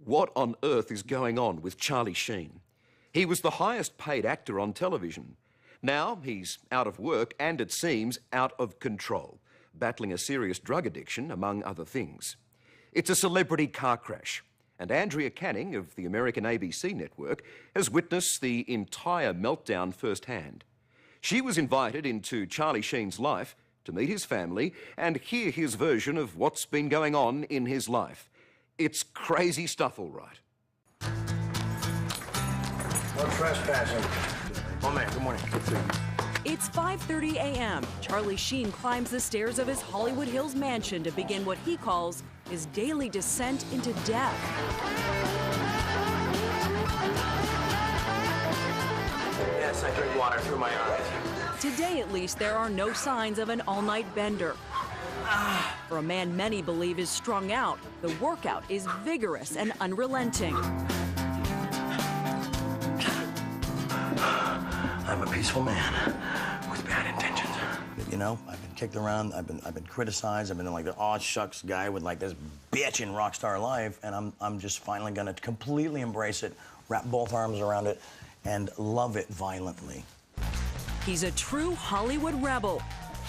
What on earth is going on with Charlie Sheen? He was the highest paid actor on television. Now he's out of work and, it seems, out of control, battling a serious drug addiction, among other things. It's a celebrity car crash, and Andrea Canning of the American ABC network has witnessed the entire meltdown firsthand. She was invited into Charlie Sheen's life to meet his family and hear his version of what's been going on in his life. It's crazy stuff, all right. No trespassing. Oh, man, good morning. Good to see you. It's 5:30 a.m. Charlie Sheen climbs the stairs of his Hollywood Hills mansion to begin what he calls his daily descent into death. Yes, I drink water through my eyes. Today, at least, there are no signs of an all-night bender. For a man many believe is strung out, the workout is vigorous and unrelenting. I'm a peaceful man with bad intentions. You know, I've been kicked around, I've been criticized, I've been like the aw shucks guy with like this bitch in rock star life, and I'm just finally gonna completely embrace it, wrap both arms around it, and love it violently. He's a true Hollywood rebel.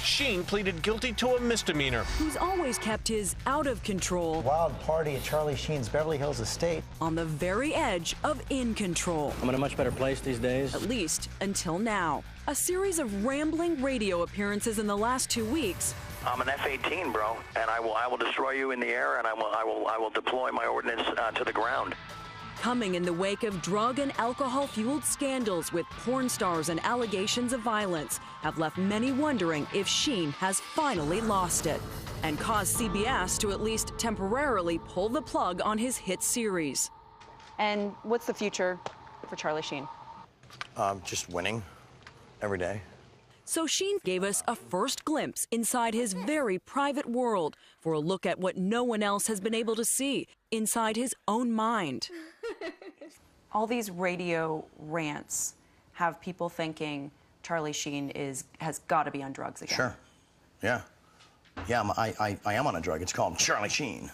Sheen pleaded guilty to a misdemeanor. Who's always kept his out of control. Wild party at Charlie Sheen's Beverly Hills estate. On the very edge of in control. I'm in a much better place these days. At least until now. A series of rambling radio appearances in the last 2 weeks. I'm an F-18, bro, and I will destroy you in the air, and I will deploy my ordnance to the ground. Coming in the wake of drug and alcohol-fueled scandals with porn stars and allegations of violence have left many wondering if Sheen has finally lost it and caused CBS to at least temporarily pull the plug on his hit series. And what's the future for Charlie Sheen? Just winning every day. So Sheen gave us a first glimpse inside his very private world for a look at what no one else has been able to see inside his own mind. All these radio rants have people thinking Charlie Sheen has got to be on drugs again. Sure. Yeah. Yeah, I am on a drug. It's called Charlie Sheen.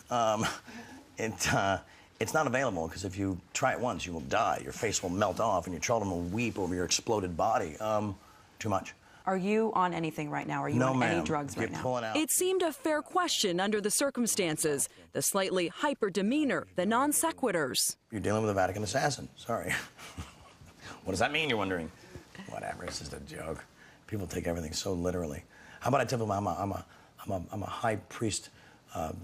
It's not available because if you try it once, you will die. Your face will melt off and your children will weep over your exploded body. Too much. Are you on anything right now? Are you on any drugs right now? Pulling out. It seemed a fair question under the circumstances. The slightly hyper demeanor, the non sequiturs. You're dealing with a Vatican assassin. Sorry. What does that mean, you're wondering? Whatever, it's just a joke. People take everything so literally. How about I tell them I'm a high priest,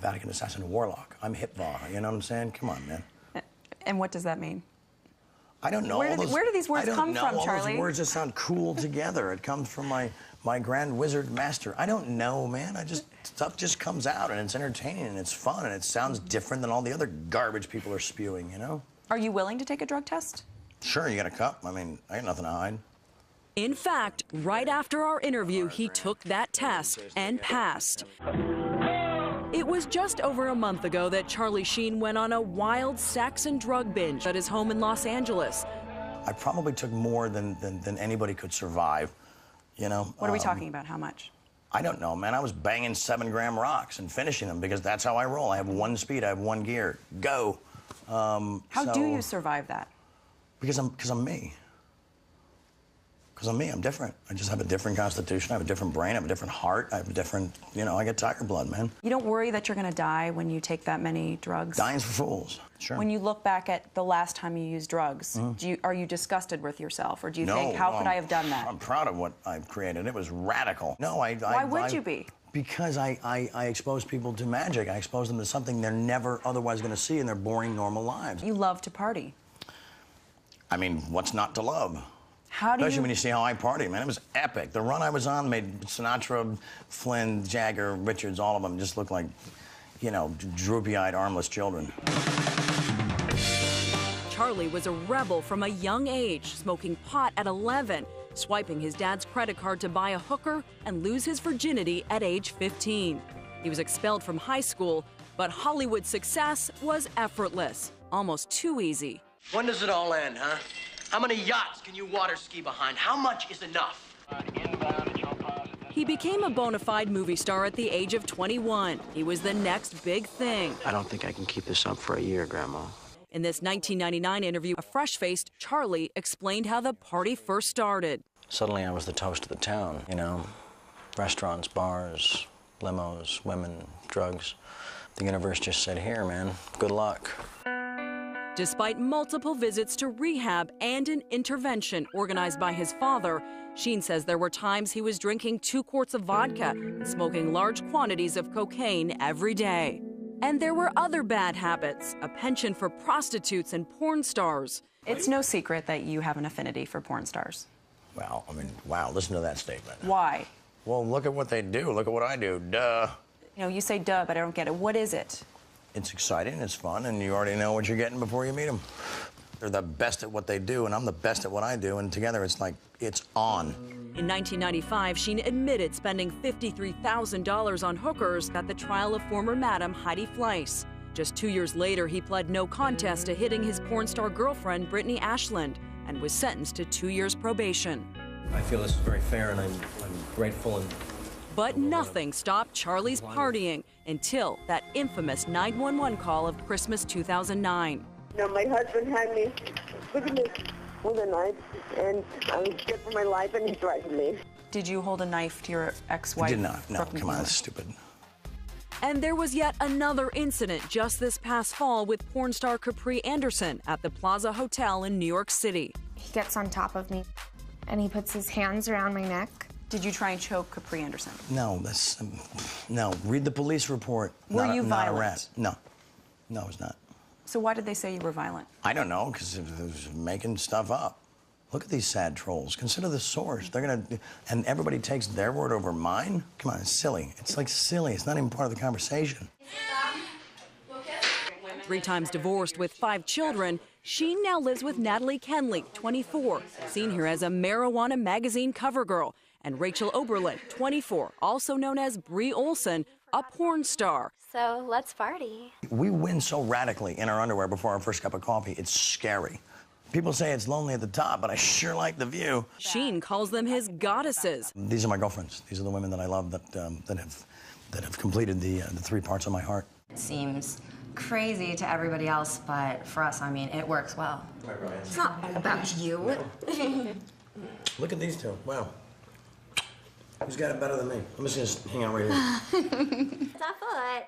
Vatican assassin warlock. I'm Hitvar, you know what I'm saying? Come on, man. And what does that mean? I don't know. Where do these words come from, all Charlie? Those words just sound cool together. It comes from my grand wizard master. I don't know, man. Stuff just comes out, and it's entertaining, and it's fun, and it sounds different than all the other garbage people are spewing, you know? Are you willing to take a drug test? Sure, you got a cup. I mean, I got nothing to hide. In fact, right after our interview, he took that test and passed. It was just over a month ago that Charlie Sheen went on a wild sex and drug binge at his home in Los Angeles. I probably took more than anybody could survive, you know? What are we talking about? How much? I don't know, man. I was banging 7-gram rocks and finishing them because that's how I roll. I have one speed, I have one gear. Go. How do you survive that? Because I'm me. Because I'm me, I'm different. I just have a different constitution, I have a different brain, I have a different heart, I have a different, you know, I get tiger blood, man. You don't worry that you're going to die when you take that many drugs? Dying's for fools, sure. When you look back at the last time you used drugs, are you disgusted with yourself? Or do you think, how could I have done that? I'm proud of what I've created. It was radical. No, Why would you be? Because I expose people to magic. I expose them to something they're never otherwise going to see in their boring, normal lives. You love to party. I mean, what's not to love? Especially when you see how I party, man. It was epic. The run I was on made Sinatra, Flynn, Jagger, Richards, all of them just look like, you know, droopy-eyed, armless children. Charlie was a rebel from a young age, smoking pot at 11, swiping his dad's credit card to buy a hooker, and lose his virginity at age 15. He was expelled from high school, but Hollywood success was effortless, almost too easy. When does it all end, huh? How many yachts can you water ski behind? How much is enough? He became a bona fide movie star at the age of 21. He was the next big thing. I don't think I can keep this up for a year, Grandma. In this 1999 interview, a fresh-faced Charlie explained how the party first started. Suddenly I was the toast of the town, you know. Restaurants, bars, limos, women, drugs. The universe just said, here, man, good luck. Despite multiple visits to rehab and an intervention organized by his father, Sheen says there were times he was drinking 2 quarts of vodka and smoking large quantities of cocaine every day. And there were other bad habits, a penchant for prostitutes and porn stars. It's no secret that you have an affinity for porn stars. Well, I mean, wow, listen to that statement. Why? Well, look at what they do. Look at what I do. Duh. You know, you say duh, but I don't get it. What is it? It's exciting, it's fun, and you already know what you're getting before you meet them. They're the best at what they do, and I'm the best at what I do, and together it's like, it's on. In 1995, Sheen admitted spending $53,000 on hookers at the trial of former Madam Heidi Fleiss. Just 2 years later, he pled no contest to hitting his porn star girlfriend, Brittany Ashland, and was sentenced to 2 years probation. I feel this is very fair, and I'm grateful and... But nothing stopped Charlie's partying until that infamous 911 call of Christmas 2009. You know, my husband had me with a knife, and I was scared for my life, and he threatened me. Did you hold a knife to your ex-wife? I did not. No, come on, that's stupid. And there was yet another incident just this past fall with porn star Capri Anderson at the Plaza Hotel in New York City. He gets on top of me, and he puts his hands around my neck. Did you try and choke Capri Anderson? No, no. Read the police report. Were you violent? Not a rat. No, I was not. So why did they say you were violent? I don't know, because it was making stuff up. Look at these sad trolls. Consider the source. They're gonna, and everybody takes their word over mine. Come on, it's silly. It's like silly. It's not even part of the conversation. 3 times divorced with 5 children, Sheen now lives with Natalie Kenley, 24, seen here as a Marijuana Magazine cover girl, and Rachel Oberlin, 24, also known as Brie Olson, a porn star. So let's party. We win so radically in our underwear before our first cup of coffee, it's scary. People say it's lonely at the top, but I sure like the view. Sheen calls them his goddesses. These are my girlfriends. These are the women that I love that have completed the 3 parts of my heart. It seems crazy to everybody else, but for us, I mean, it works well. It's not all about you. Look at these 2. Wow. Who's got it better than me? I'm just gonna hang out right here. Top foot.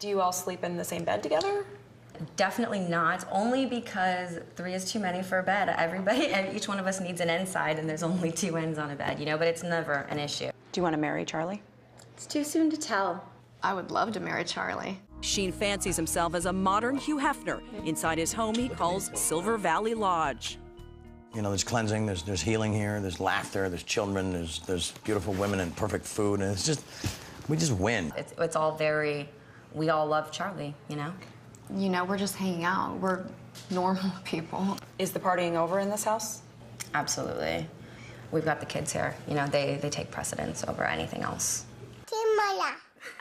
Do you all sleep in the same bed together? Definitely not, only because 3 is too many for a bed. Everybody, and each one of us needs an end side, and there's only 2 ends on a bed, you know, but it's never an issue. Do you want to marry Charlie? It's too soon to tell. I would love to marry Charlie. Sheen fancies himself as a modern Hugh Hefner. Inside his home he calls Silver Valley Lodge. You know, there's cleansing, there's healing here, there's laughter, there's children, there's beautiful women and perfect food, and it's just, we just win. It's all very, we all love Charlie, you know? You know, we're just hanging out. We're normal people. Is the partying over in this house? Absolutely. We've got the kids here. You know, they take precedence over anything else.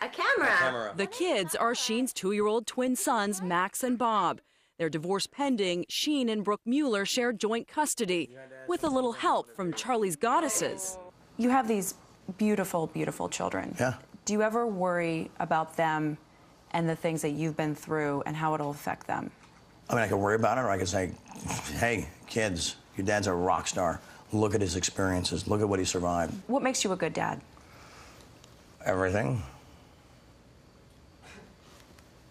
A camera. The kids are Sheen's 2-year-old twin sons, Max and Bob. Their divorce pending, Sheen and Brooke Mueller share joint custody, with a little help from Charlie's goddesses. You have these beautiful, beautiful children. Yeah. Do you ever worry about them and the things that you've been through and how it'll affect them? I mean, I could worry about it, or I could say, hey, kids, your dad's a rock star. Look at his experiences. Look at what he survived. What makes you a good dad? Everything.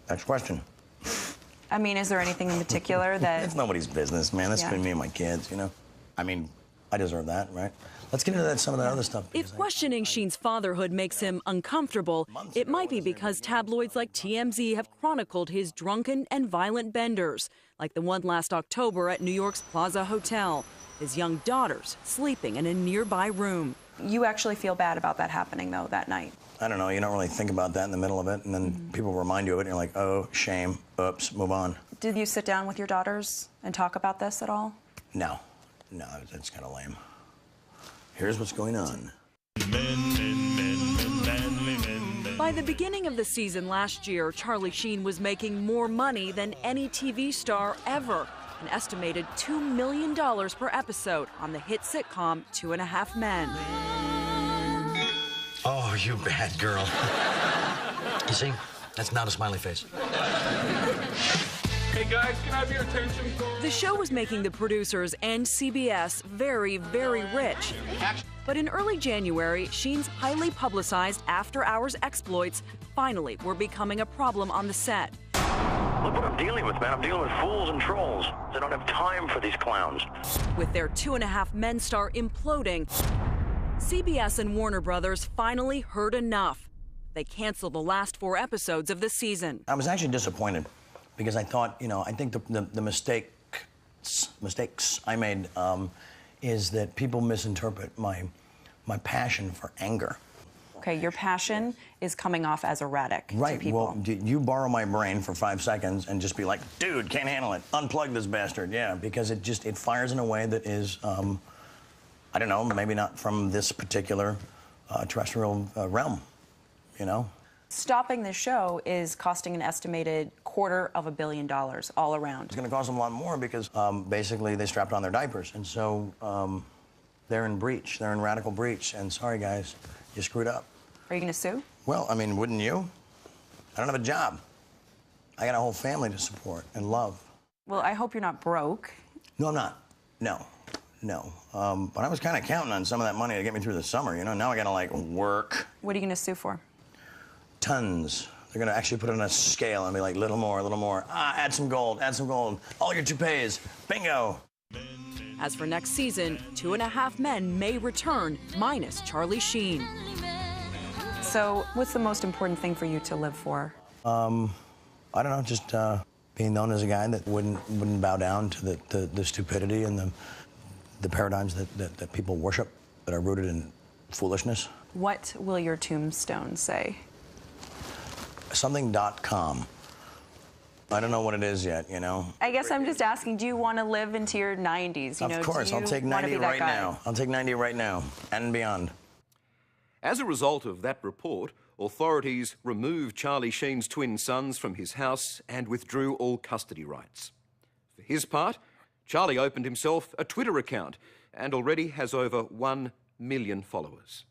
Next question. I mean, is there anything in particular that... It's nobody's business, man. That's between me and my kids, you know? I mean, I deserve that, right? Let's get into some of that other stuff. If questioning Sheen's fatherhood makes him uncomfortable, it might be because tabloids like TMZ have chronicled his drunken and violent benders, like the one last October at New York's Plaza Hotel. His young daughters sleeping in a nearby room. You actually feel bad about that happening, though, that night? I don't know. You don't really think about that in the middle of it, and then people remind you of it, and you're like, oh, shame, oops, move on. Did you sit down with your daughters and talk about this at all? No, that's kind of lame. Here's what's going on. By the beginning of the season last year, Charlie Sheen was making more money than any TV star ever, an estimated $2 million per episode on the hit sitcom 2.5 Men. Oh, you bad girl. You see? That's not a smiley face. Hey guys, can I have your attention? The show was making the producers and CBS very, very rich. But in early January, Sheen's highly publicized after-hours exploits finally were becoming a problem on the set. Look what I'm dealing with, man. I'm dealing with fools and trolls. They don't have time for these clowns. With their 2.5 Men star imploding, CBS and Warner Brothers finally heard enough. They canceled the last 4 episodes of the season. I was actually disappointed because I thought, you know, I think the mistakes I made is that people misinterpret my passion for anger. Okay, your passion is coming off as erratic Right. to people. Well, you borrow my brain for 5 seconds and just be like, dude, can't handle it. Unplug this bastard. Yeah, because it fires in a way that is, I don't know, maybe not from this particular terrestrial realm, you know? Stopping the show is costing an estimated $250 million all around. It's going to cost them a lot more because basically they strapped on their diapers. And so they're in breach. They're in radical breach. And sorry, guys, you screwed up. Are you going to sue? Well, I mean, wouldn't you? I don't have a job. I got a whole family to support and love. Well, I hope you're not broke. No, I'm not. No. But I was kind of counting on some of that money to get me through the summer, you know? Now I got to, like, work. What are you going to sue for? Tons. They're going to actually put it on a scale and be like, little more, little more. Ah, add some gold, add some gold. All your toupees. Bingo. As for next season, 2.5 Men may return, minus Charlie Sheen. So, what's the most important thing for you to live for? I don't know, just being known as a guy that wouldn't bow down to the stupidity and the paradigms that people worship that are rooted in foolishness. What will your tombstone say? Something.com. I don't know what it is yet, you know? I guess I'm just asking, do you want to live into your 90s? You know, of course, I'll take 90 right now. I'll take 90 right now and beyond. As a result of that report, authorities removed Charlie Sheen's twin sons from his house and withdrew all custody rights. For his part, Charlie opened himself a Twitter account and already has over 1 million followers.